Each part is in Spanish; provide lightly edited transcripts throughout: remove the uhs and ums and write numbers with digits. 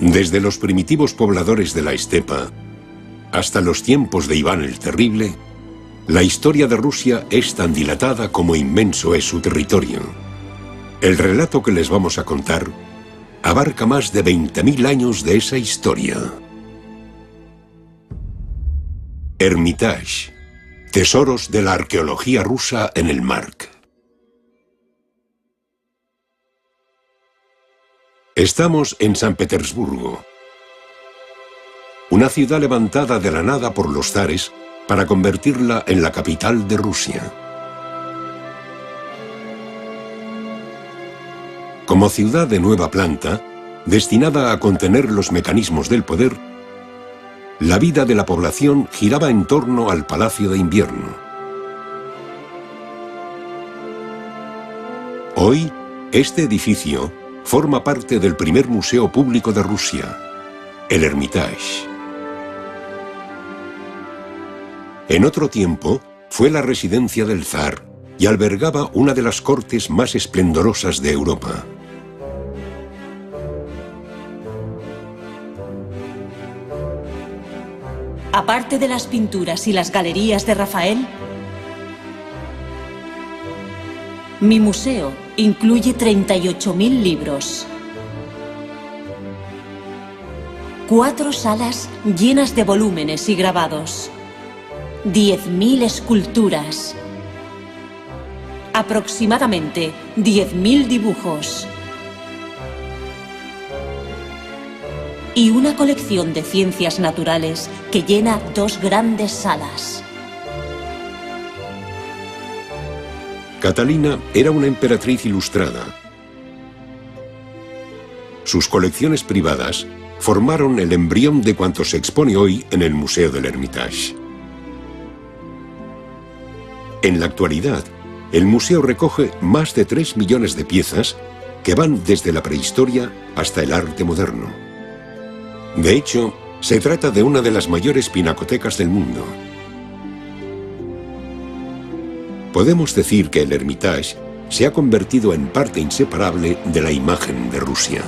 Desde los primitivos pobladores de la estepa hasta los tiempos de Iván el Terrible, la historia de Rusia es tan dilatada como inmenso es su territorio. El relato que les vamos a contar abarca más de 20.000 años de esa historia. Hermitage, tesoros de la arqueología rusa en el Mark. Estamos en San Petersburgo, una ciudad levantada de la nada por los zares para convertirla en la capital de Rusia. Como ciudad de nueva planta, destinada a contener los mecanismos del poder, la vida de la población giraba en torno al Palacio de Invierno. Hoy, este edificio forma parte del primer museo público de Rusia, el Hermitage. En otro tiempo, fue la residencia del zar y albergaba una de las cortes más esplendorosas de Europa. Aparte de las pinturas y las galerías de Rafael, mi museo incluye 38.000 libros, 4 salas llenas de volúmenes y grabados, 10.000 esculturas, aproximadamente 10.000 dibujos y una colección de ciencias naturales que llena 2 grandes salas. Catalina era una emperatriz ilustrada. Sus colecciones privadas formaron el embrión de cuanto se expone hoy en el Museo del Hermitage. En la actualidad, el museo recoge más de 3 millones de piezas que van desde la prehistoria hasta el arte moderno. De hecho, se trata de una de las mayores pinacotecas del mundo. Podemos decir que el Hermitage se ha convertido en parte inseparable de la imagen de Rusia.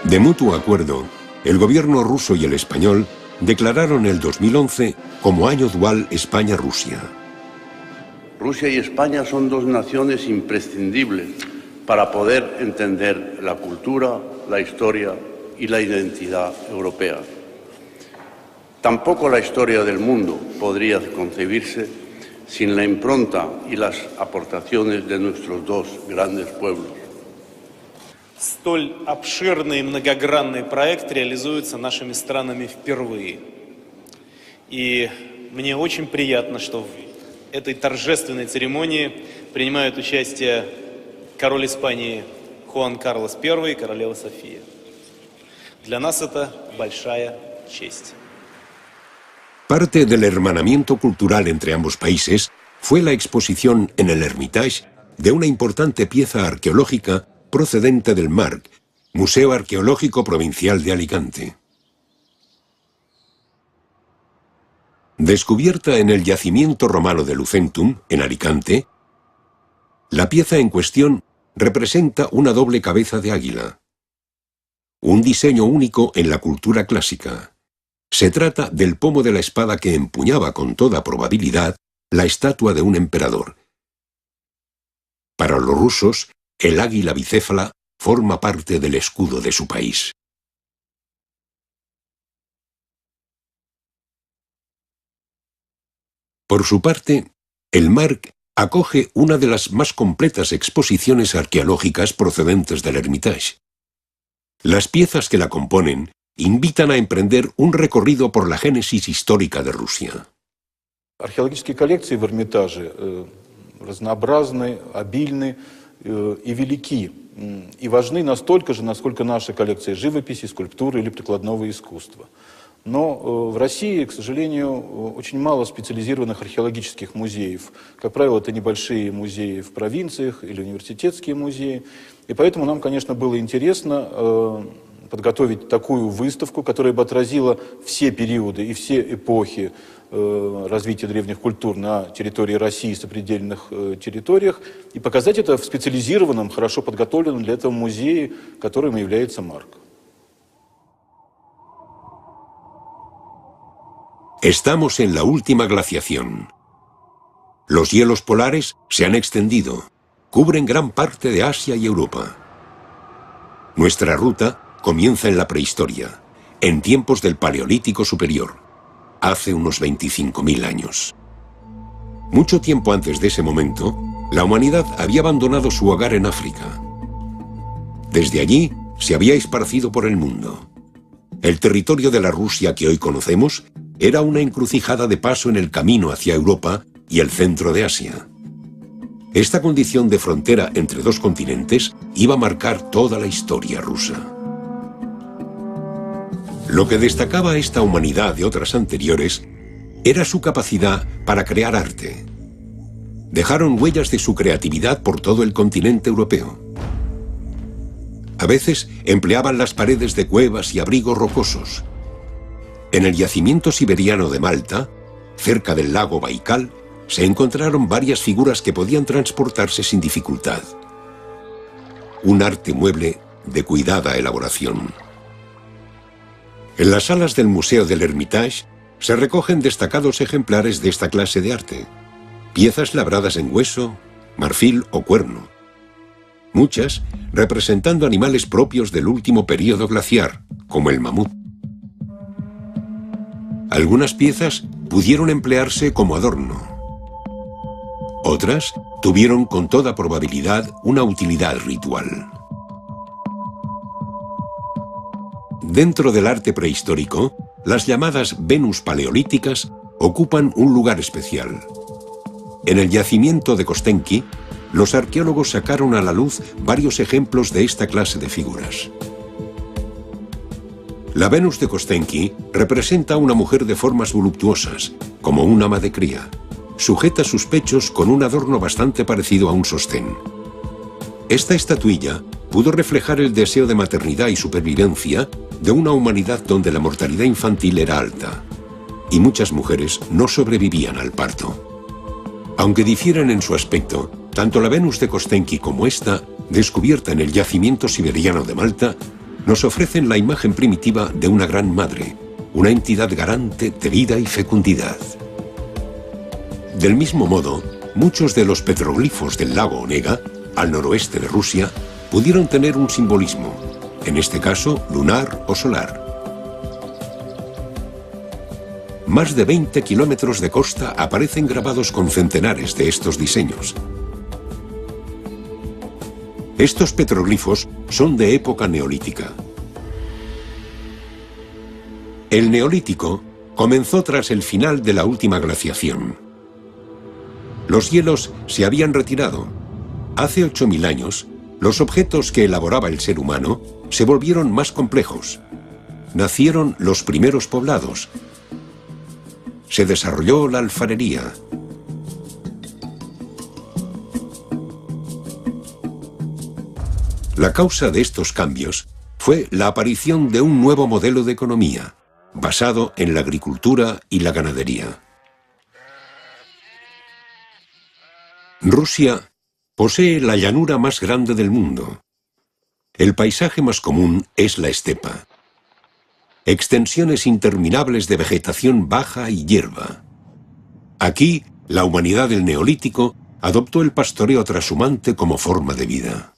De mutuo acuerdo, el gobierno ruso y el español declararon el 2011 como año dual España-Rusia. Rusia y España son 2 naciones imprescindibles para poder entender la cultura, la historia y la identidad europea. Tampoco la historia del mundo podría concebirse sin la impronta y las aportaciones de nuestros 2 grandes pueblos. Столь обширный и многогранный проект реализуется нашими странами впервые. И мне очень приятно, что в этой торжественной церемонии принимают участие король Испании Хуан Карлос I и королева София. Для нас это большая честь. Parte del hermanamiento cultural entre ambos países fue la exposición en el Hermitage de una importante pieza arqueológica procedente del Mark, Museo Arqueológico Provincial de Alicante. Descubierta en el yacimiento romano de Lucentum, en Alicante, la pieza en cuestión representa una doble cabeza de águila. Un diseño único en la cultura clásica. Se trata del pomo de la espada que empuñaba con toda probabilidad la estatua de un emperador. Para los rusos, el águila bicéfala forma parte del escudo de su país. Por su parte, el Mark acoge una de las más completas exposiciones arqueológicas procedentes del Hermitage. Las piezas que la componen invitan a emprender un recorrido por la génesis histórica de Rusia. Археологические коллекции в Эрмитаже разнообразны, обильны и велики, и важны настолько же, насколько наши коллекции живописи, скульптуры или прикладного искусства. Но в России, к сожалению, очень мало специализированных археологических музеев. Как правило, это небольшие музеи в провинциях или университетские музеи. И поэтому нам, конечно, было интересно подготовить такую выставку, которая бы отразила все периоды и все эпохи развития древних культур на территории России и сопредельных территориях, и показать это в специализированном, хорошо подготовленном для этого музее, которым является МАРК. Estamos en la última glaciación. Los hielos polares se han extendido, cubren gran parte de Asia y Europa. Nuestra ruta comienza en la prehistoria, en tiempos del Paleolítico Superior, hace unos 25.000 años. Mucho tiempo antes de ese momento, la humanidad había abandonado su hogar en África. Desde allí se había esparcido por el mundo. El territorio de la Rusia que hoy conocemos era una encrucijada de paso en el camino hacia Europa y el centro de Asia. Esta condición de frontera entre dos continentes iba a marcar toda la historia rusa. Lo que destacaba a esta humanidad de otras anteriores era su capacidad para crear arte. Dejaron huellas de su creatividad por todo el continente europeo. A veces empleaban las paredes de cuevas y abrigos rocosos. En el yacimiento siberiano de Malta, cerca del lago Baikal, se encontraron varias figuras que podían transportarse sin dificultad. Un arte mueble de cuidada elaboración. En las salas del Museo del Hermitage se recogen destacados ejemplares de esta clase de arte. Piezas labradas en hueso, marfil o cuerno. Muchas representando animales propios del último período glaciar, como el mamut. Algunas piezas pudieron emplearse como adorno. Otras tuvieron con toda probabilidad una utilidad ritual. Dentro del arte prehistórico, las llamadas Venus paleolíticas ocupan un lugar especial. En el yacimiento de Kostenki, los arqueólogos sacaron a la luz varios ejemplos de esta clase de figuras. La Venus de Kostenki representa a una mujer de formas voluptuosas, como un ama de cría. Sujeta sus pechos con un adorno bastante parecido a un sostén. Esta estatuilla pudo reflejar el deseo de maternidad y supervivencia de una humanidad donde la mortalidad infantil era alta, y muchas mujeres no sobrevivían al parto. Aunque difieren en su aspecto, tanto la Venus de Kostenki como esta, descubierta en el yacimiento siberiano de Malta, nos ofrecen la imagen primitiva de una gran madre, una entidad garante de vida y fecundidad. Del mismo modo, muchos de los petroglifos del lago Onega, al noroeste de Rusia, pudieron tener un simbolismo, en este caso lunar o solar. Más de 20 kilómetros de costa aparecen grabados con centenares de estos diseños. Estos petroglifos son de época neolítica. El neolítico comenzó tras el final de la última glaciación. Los hielos se habían retirado. Hace 8.000 años, los objetos que elaboraba el ser humano se volvieron más complejos. Nacieron los primeros poblados. Se desarrolló la alfarería. La causa de estos cambios fue la aparición de un nuevo modelo de economía, basado en la agricultura y la ganadería. Rusia posee la llanura más grande del mundo. El paisaje más común es la estepa. Extensiones interminables de vegetación baja y hierba. Aquí, la humanidad del Neolítico adoptó el pastoreo trashumante como forma de vida.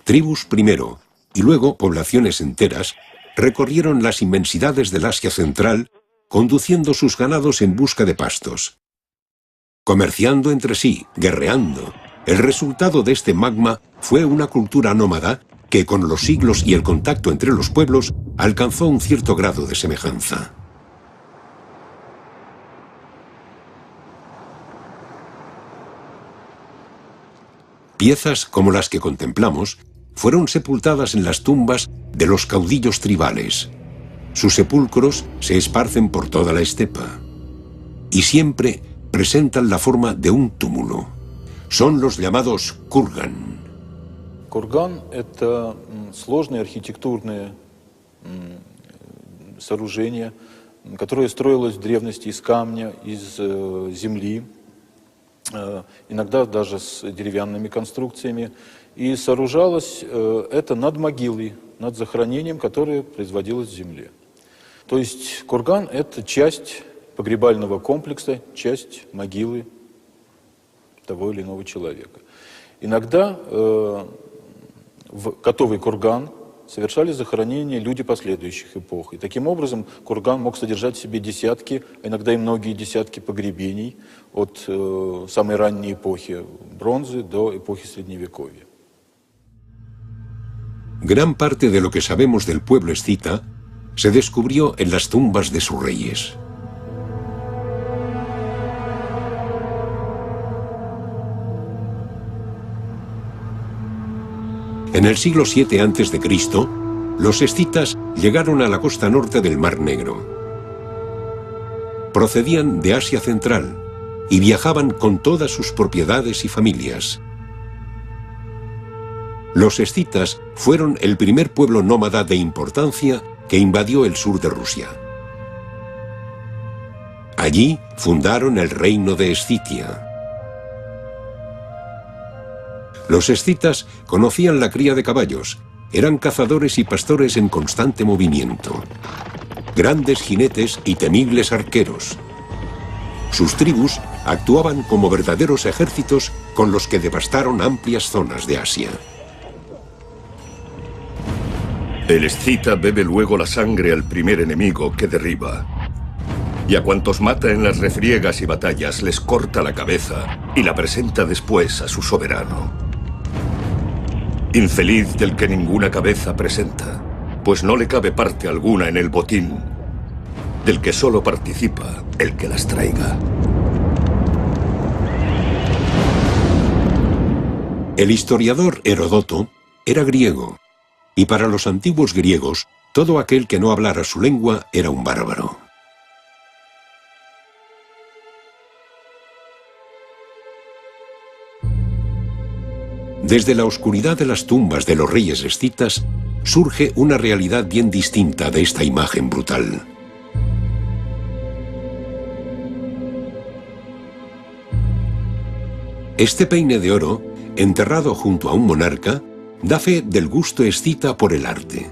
Tribus primero, y luego poblaciones enteras, recorrieron las inmensidades del Asia Central, conduciendo sus ganados en busca de pastos. Comerciando entre sí, guerreando, el resultado de este magma fue una cultura nómada que con los siglos y el contacto entre los pueblos alcanzó un cierto grado de semejanza. Piezas como las que contemplamos fueron sepultadas en las tumbas de los caudillos tribales. Sus sepulcros se esparcen por toda la estepa y siempre presentan la forma de un túmulo. Son los llamados kurgan. Курган – это сложное архитектурное сооружение, которое строилось в древности из камня, из земли, иногда даже с деревянными конструкциями. И сооружалось это над могилой, над захоронением, которое производилось в земле. То есть курган – это часть погребального комплекса, часть могилы того или иного человека. Иногда в готовый курган совершали захоронения люди последующих эпох. И таким образом курган мог содержать в себе десятки, а иногда и многие десятки погребений от самой ранней эпохи бронзы до эпохи Средневековья. Gran parte de lo que sabemos del pueblo escita se descubrió en las tumbas de sus reyes. En el siglo VII a.C., los escitas llegaron a la costa norte del Mar Negro. Procedían de Asia Central y viajaban con todas sus propiedades y familias. Los escitas fueron el primer pueblo nómada de importancia que invadió el sur de Rusia. Allí fundaron el reino de Escitia. Los escitas conocían la cría de caballos, eran cazadores y pastores en constante movimiento, grandes jinetes y temibles arqueros. Sus tribus actuaban como verdaderos ejércitos con los que devastaron amplias zonas de Asia. El escita bebe luego la sangre al primer enemigo que derriba. Y a cuantos mata en las refriegas y batallas les corta la cabeza y la presenta después a su soberano. Infeliz del que ninguna cabeza presenta, pues no le cabe parte alguna en el botín, del que solo participa el que las traiga. El historiador Heródoto era griego, y para los antiguos griegos, todo aquel que no hablara su lengua era un bárbaro. Desde la oscuridad de las tumbas de los reyes escitas, surge una realidad bien distinta de esta imagen brutal. Este peine de oro, enterrado junto a un monarca, da fe del gusto escita por el arte.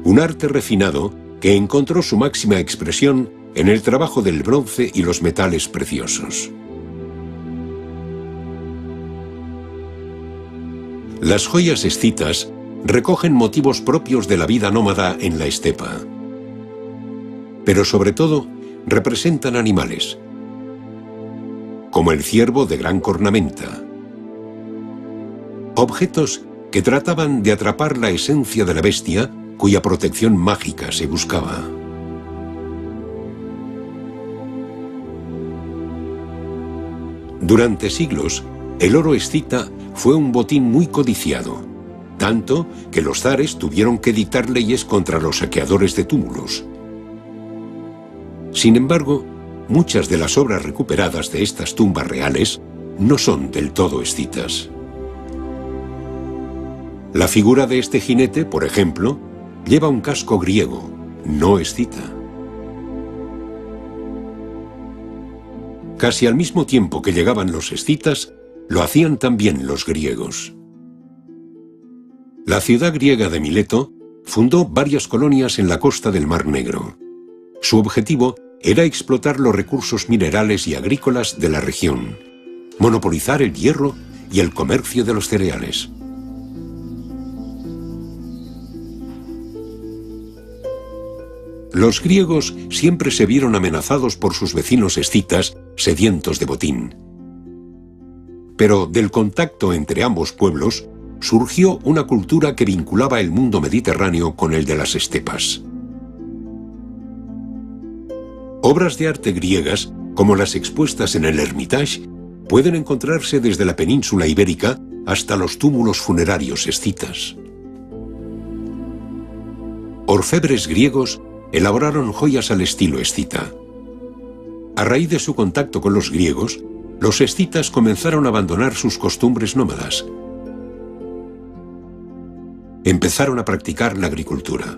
Un arte refinado que encontró su máxima expresión en el trabajo del bronce y los metales preciosos. Las joyas escitas recogen motivos propios de la vida nómada en la estepa, pero sobre todo representan animales, como el ciervo de gran cornamenta, objetos que trataban de atrapar la esencia de la bestia cuya protección mágica se buscaba. Durante siglos, el oro escita fue un botín muy codiciado, tanto que los zares tuvieron que dictar leyes contra los saqueadores de túmulos. Sin embargo, muchas de las obras recuperadas de estas tumbas reales no son del todo escitas. La figura de este jinete, por ejemplo, lleva un casco griego, no escita. Casi al mismo tiempo que llegaban los escitas, lo hacían también los griegos. La ciudad griega de Mileto fundó varias colonias en la costa del Mar Negro. Su objetivo era explotar los recursos minerales y agrícolas de la región, monopolizar el hierro y el comercio de los cereales. Los griegos siempre se vieron amenazados por sus vecinos escitas, sedientos de botín. Pero del contacto entre ambos pueblos surgió una cultura que vinculaba el mundo mediterráneo con el de las estepas. Obras de arte griegas, como las expuestas en el Hermitage, pueden encontrarse desde la península ibérica hasta los túmulos funerarios escitas. Orfebres griegos elaboraron joyas al estilo escita. A raíz de su contacto con los griegos, los escitas comenzaron a abandonar sus costumbres nómadas. empezaron a practicar la agricultura.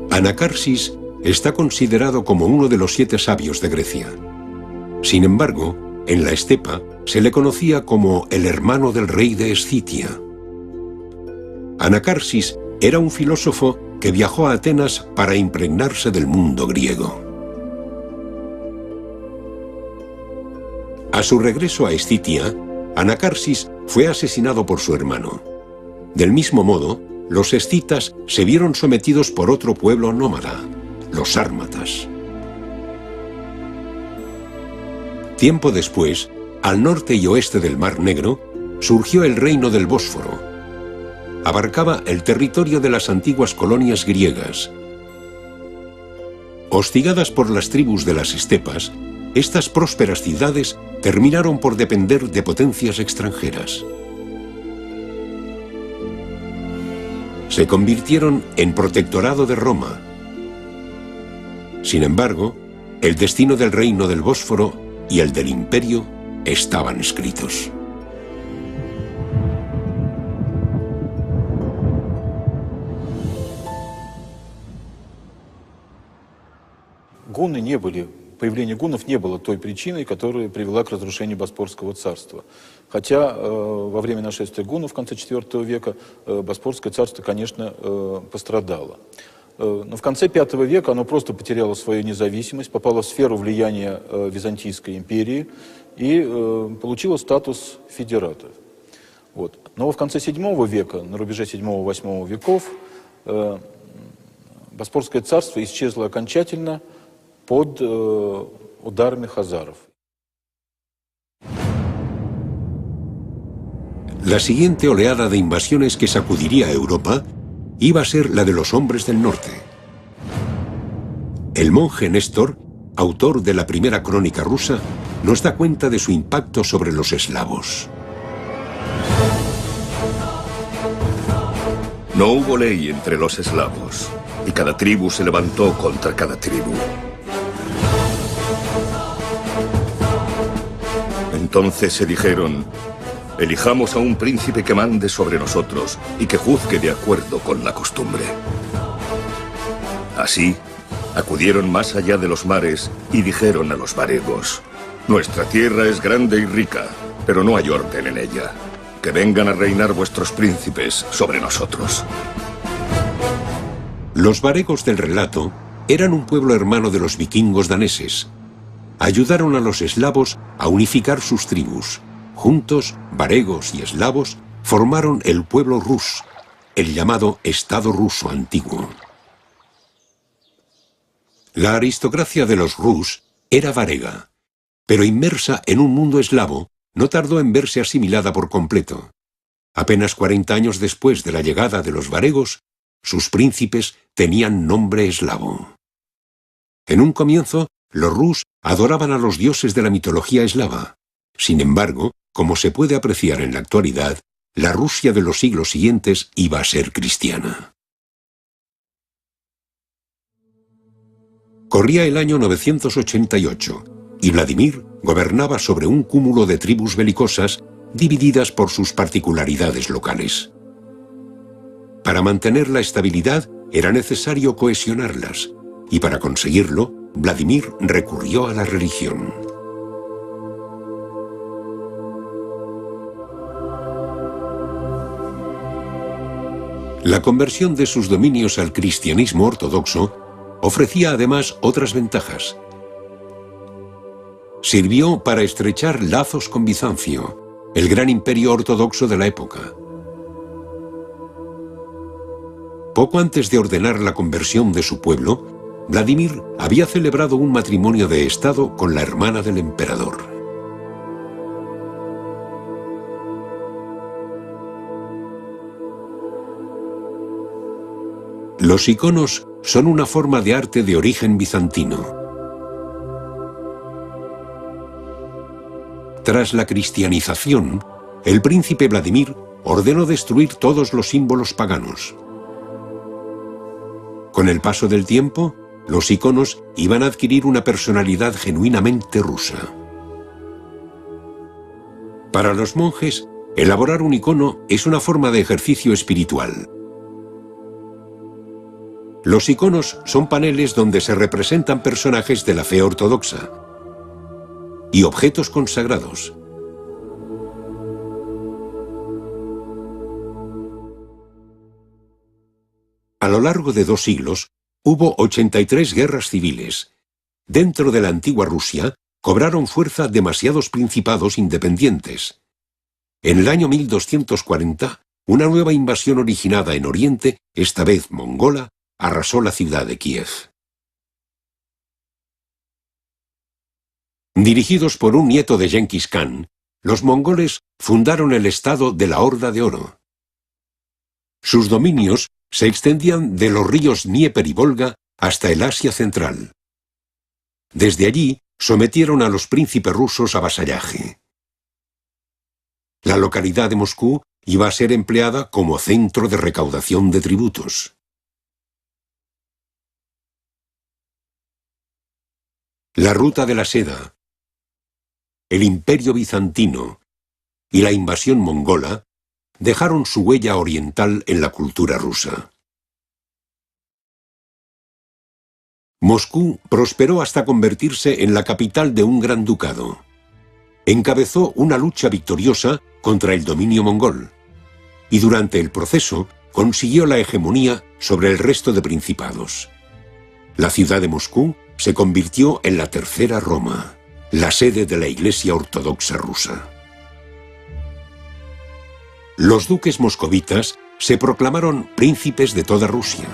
Anacarsis está considerado como uno de los 7 sabios de Grecia. Sin embargo, en la estepa se le conocía como el hermano del rey de Escitia. Anacarsis era un filósofo que viajó a Atenas para impregnarse del mundo griego. A su regreso a Escitia, Anacarsis fue asesinado por su hermano. Del mismo modo, los escitas se vieron sometidos por otro pueblo nómada, los sármatas. Tiempo después, al norte y oeste del Mar Negro, surgió el reino del Bósforo. Abarcaba el territorio de las antiguas colonias griegas. Hostigadas por las tribus de las estepas, estas prósperas ciudades terminaron por depender de potencias extranjeras. Se convirtieron en protectorado de Roma. Sin embargo, el destino del reino del Bósforo y el del imperio estaban escritos. Появление гуннов не было той причиной, которая привела к разрушению Боспорского царства. Хотя во время нашествия гуннов в конце IV века Боспорское царство, конечно, пострадало. Но в конце V века оно просто потеряло свою независимость, попало в сферу влияния Византийской империи и получило статус федерата. Вот. Но в конце VII века, на рубеже VII-VIII веков, Боспорское царство исчезло окончательно под ударами хазаров. La siguiente oleada de invasiones que sacudiría a Europa iba a ser la de los hombres del norte. El monje Néstor, autor de la primera crónica rusa, nos da cuenta de su impacto sobre los eslavos. No hubo ley entre los eslavos, y cada tribu se levantó contra cada tribu. Entonces se dijeron: elijamos a un príncipe que mande sobre nosotros y que juzgue de acuerdo con la costumbre. Así, acudieron más allá de los mares y dijeron a los varegos: nuestra tierra es grande y rica, pero no hay orden en ella. Que vengan a reinar vuestros príncipes sobre nosotros. Los varegos del relato eran un pueblo hermano de los vikingos daneses. Ayudaron a los eslavos a unificar sus tribus. Juntos, varegos y eslavos formaron el pueblo rus, el llamado Estado ruso antiguo. La aristocracia de los rus era varega, pero inmersa en un mundo eslavo, no tardó en verse asimilada por completo. Apenas 40 años después de la llegada de los varegos, sus príncipes tenían nombre eslavo. En un comienzo, los rus adoraban a los dioses de la mitología eslava. Sin embargo, como se puede apreciar en la actualidad, la Rusia de los siglos siguientes iba a ser cristiana. Corría el año 988 y Vladimir gobernaba sobre un cúmulo de tribus belicosas divididas por sus particularidades locales. Para mantener la estabilidad era necesario cohesionarlas, y para conseguirlo, Vladimir recurrió a la religión. La conversión de sus dominios al cristianismo ortodoxo ofrecía además otras ventajas. Sirvió para estrechar lazos con Bizancio, el gran imperio ortodoxo de la época. Poco antes de ordenar la conversión de su pueblo, Vladimir había celebrado un matrimonio de Estado con la hermana del emperador. Los iconos son una forma de arte de origen bizantino. Tras la cristianización, el príncipe Vladimir ordenó destruir todos los símbolos paganos. Con el paso del tiempo, los iconos iban a adquirir una personalidad genuinamente rusa. Para los monjes, elaborar un icono es una forma de ejercicio espiritual. Los iconos son paneles donde se representan personajes de la fe ortodoxa y objetos consagrados. A lo largo de 2 siglos, hubo 83 guerras civiles. Dentro de la antigua Rusia, cobraron fuerza demasiados principados independientes. En el año 1240, una nueva invasión originada en Oriente, esta vez mongola, arrasó la ciudad de Kiev. Dirigidos por un nieto de Genghis Khan, los mongoles fundaron el estado de la Horda de Oro. Sus dominios se extendían de los ríos Dnieper y Volga hasta el Asia Central. Desde allí sometieron a los príncipes rusos a vasallaje. La localidad de Moscú iba a ser empleada como centro de recaudación de tributos. La ruta de la seda, el imperio bizantino y la invasión mongola dejaron su huella oriental en la cultura rusa. Moscú prosperó hasta convertirse en la capital de un gran ducado. Encabezó una lucha victoriosa contra el dominio mongol y durante el proceso consiguió la hegemonía sobre el resto de principados. La ciudad de Moscú se convirtió en la tercera Roma, la sede de la Iglesia Ortodoxa rusa. Los duques moscovitas se proclamaron príncipes de toda Rusia.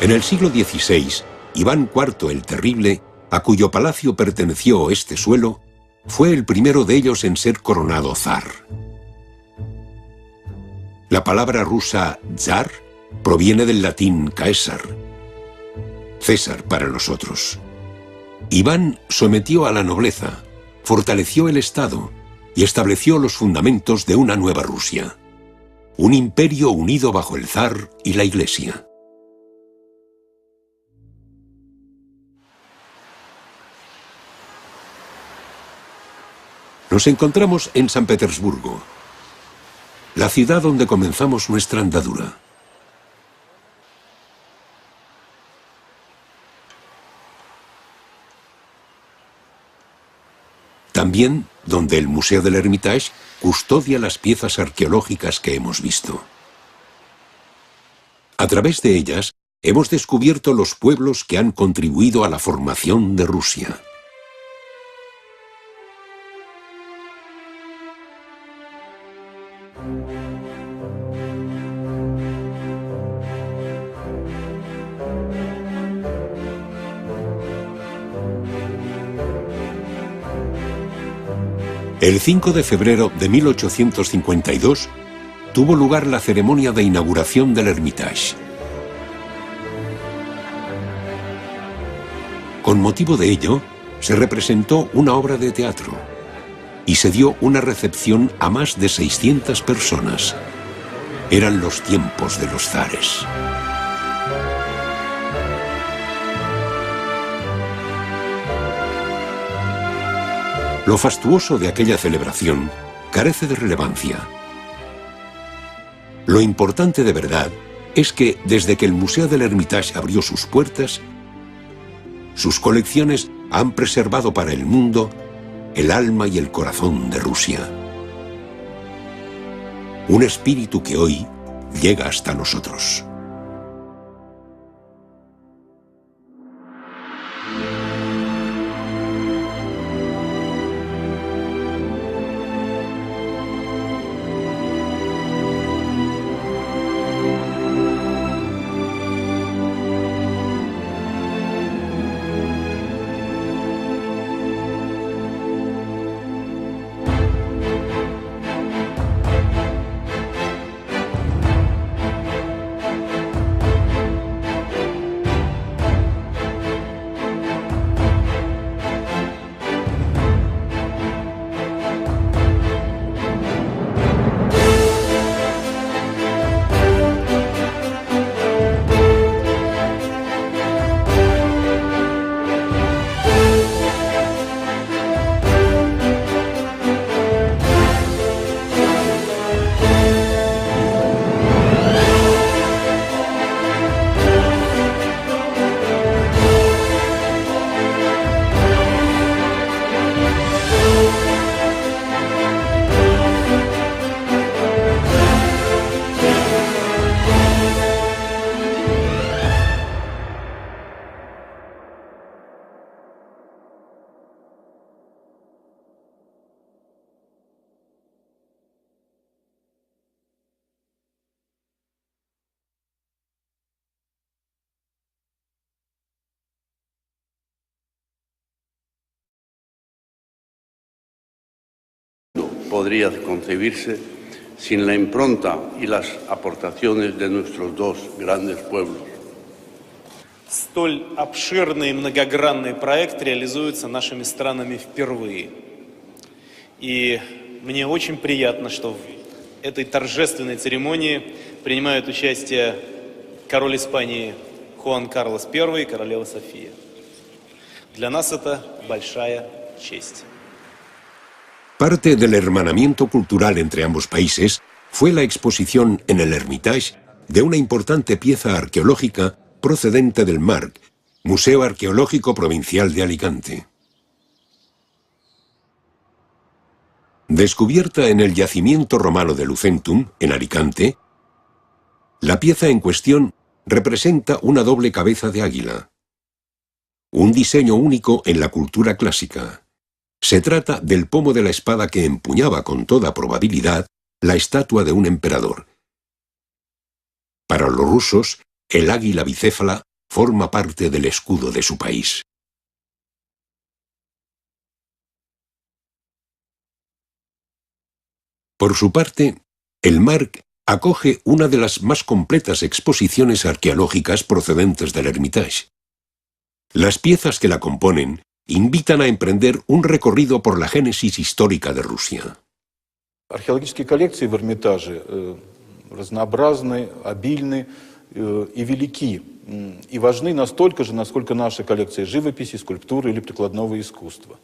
En el siglo XVI, Iván IV el Terrible, a cuyo palacio perteneció este suelo, fue el primero de ellos en ser coronado zar. La palabra rusa zar proviene del latín caesar, César para nosotros. Iván sometió a la nobleza, fortaleció el Estado y estableció los fundamentos de una nueva Rusia, un imperio unido bajo el zar y la Iglesia. Nos encontramos en San Petersburgo, la ciudad donde comenzamos nuestra andadura. También donde el Museo del Hermitage custodia las piezas arqueológicas que hemos visto. A través de ellas, hemos descubierto los pueblos que han contribuido a la formación de Rusia. El 5 de febrero de 1852 tuvo lugar la ceremonia de inauguración del Hermitage. Con motivo de ello, se representó una obra de teatro y se dio una recepción a más de 600 personas. Eran los tiempos de los zares. Lo fastuoso de aquella celebración carece de relevancia. Lo importante de verdad es que desde que el Museo del Hermitage abrió sus puertas, sus colecciones han preservado para el mundo el alma y el corazón de Rusia. Un espíritu que hoy llega hasta nosotros. podría concebirse sin la impronta y las aportaciones de nuestros dos grandes pueblos. Столь обширный и многогранный проект реализуется нашими странами впервые. И мне очень приятно, что в этой торжественной церемонии принимают участие король Испании Хуан Карлос I и королева София. Для нас это большая честь. Parte del hermanamiento cultural entre ambos países fue la exposición en el Hermitage de una importante pieza arqueológica procedente del MARC, Museo Arqueológico Provincial de Alicante. Descubierta en el yacimiento romano de Lucentum, en Alicante, la pieza en cuestión representa una doble cabeza de águila. Un diseño único en la cultura clásica. Se trata del pomo de la espada que empuñaba con toda probabilidad la estatua de un emperador. Para los rusos, el águila bicéfala forma parte del escudo de su país. Por su parte, el MARC acoge una de las más completas exposiciones arqueológicas procedentes del Hermitage. Las piezas que la componen invitan a emprender un recorrido por la génesis histórica de Rusia. Археологические коллекции в Эрмитаже разнообразны, обильны и велики, и важны настолько же, насколько наши коллекции живописи, скульптуры или прикладного искусства.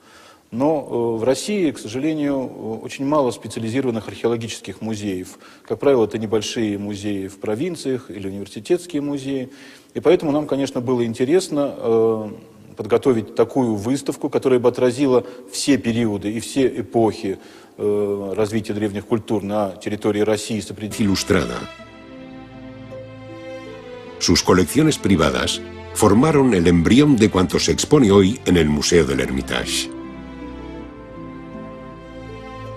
Но в России, к сожалению, очень мало специализированных археологических музеев. Как правило, это небольшие музеи в провинциях или университетские музеи. И поэтому нам, конечно, было интересно подготовить такую выставку, которая бы отразила все периоды и все эпохи развития древних культур на территории России. Ilustrada. Sus colecciones privadas formaron el embrión de cuanto se expone hoy en el Museo del Hermitage.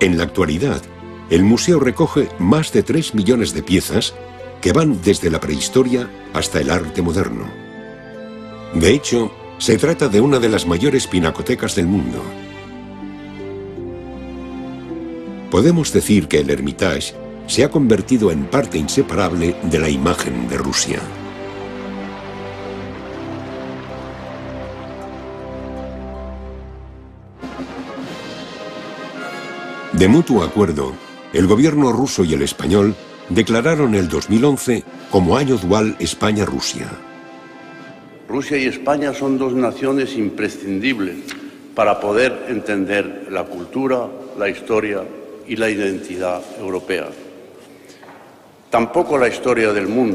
En la actualidad, el museo recoge más de 3 millones de piezas que van desde la prehistoria hasta el arte moderno. De hecho, se trata de una de las mayores pinacotecas del mundo. Podemos decir que el Hermitage se ha convertido en parte inseparable de la imagen de Rusia. De mutuo acuerdo, el gobierno ruso y el español declararon el 2011 como año dual España-Rusia. Rusia y España son dos naciones imprescindibles para poder entender la cultura, la historia y la identidad europea. Tampoco la historia del mundo.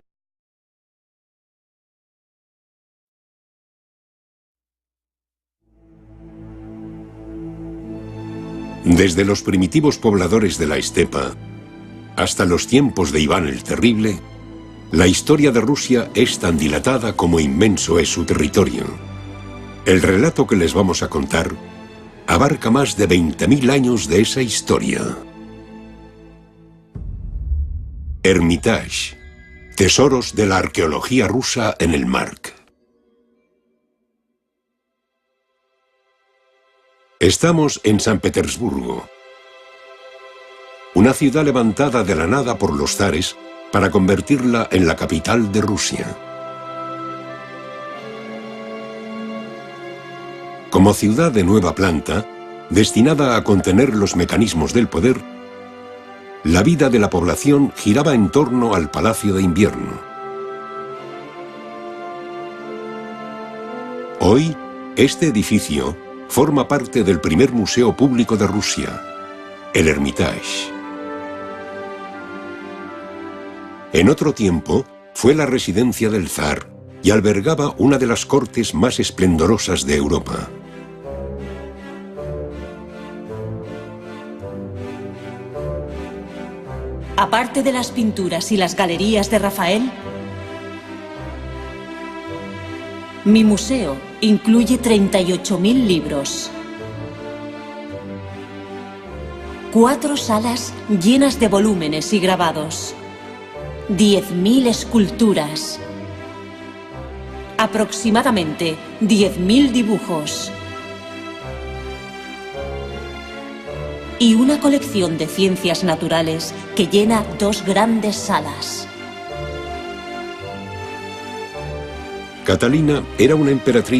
Desde los primitivos pobladores de la estepa hasta los tiempos de Iván el Terrible, la historia de Rusia es tan dilatada como inmenso es su territorio. El relato que les vamos a contar abarca más de 20.000 años de esa historia. Hermitage, tesoros de la arqueología rusa en el MARC. Estamos en San Petersburgo, una ciudad levantada de la nada por los zares para convertirla en la capital de Rusia. Como ciudad de nueva planta, destinada a contener los mecanismos del poder, la vida de la población giraba en torno al Palacio de Invierno. Hoy, este edificio forma parte del primer museo público de Rusia, el Hermitage. En otro tiempo, fue la residencia del zar y albergaba una de las cortes más esplendorosas de Europa. Aparte de las pinturas y las galerías de Rafael, mi museo incluye 38.000 libros, 4 salas llenas de volúmenes y grabados, 10.000 esculturas, aproximadamente 10.000 dibujos, y una colección de ciencias naturales que llena 2 grandes salas. Catalina era una emperatriz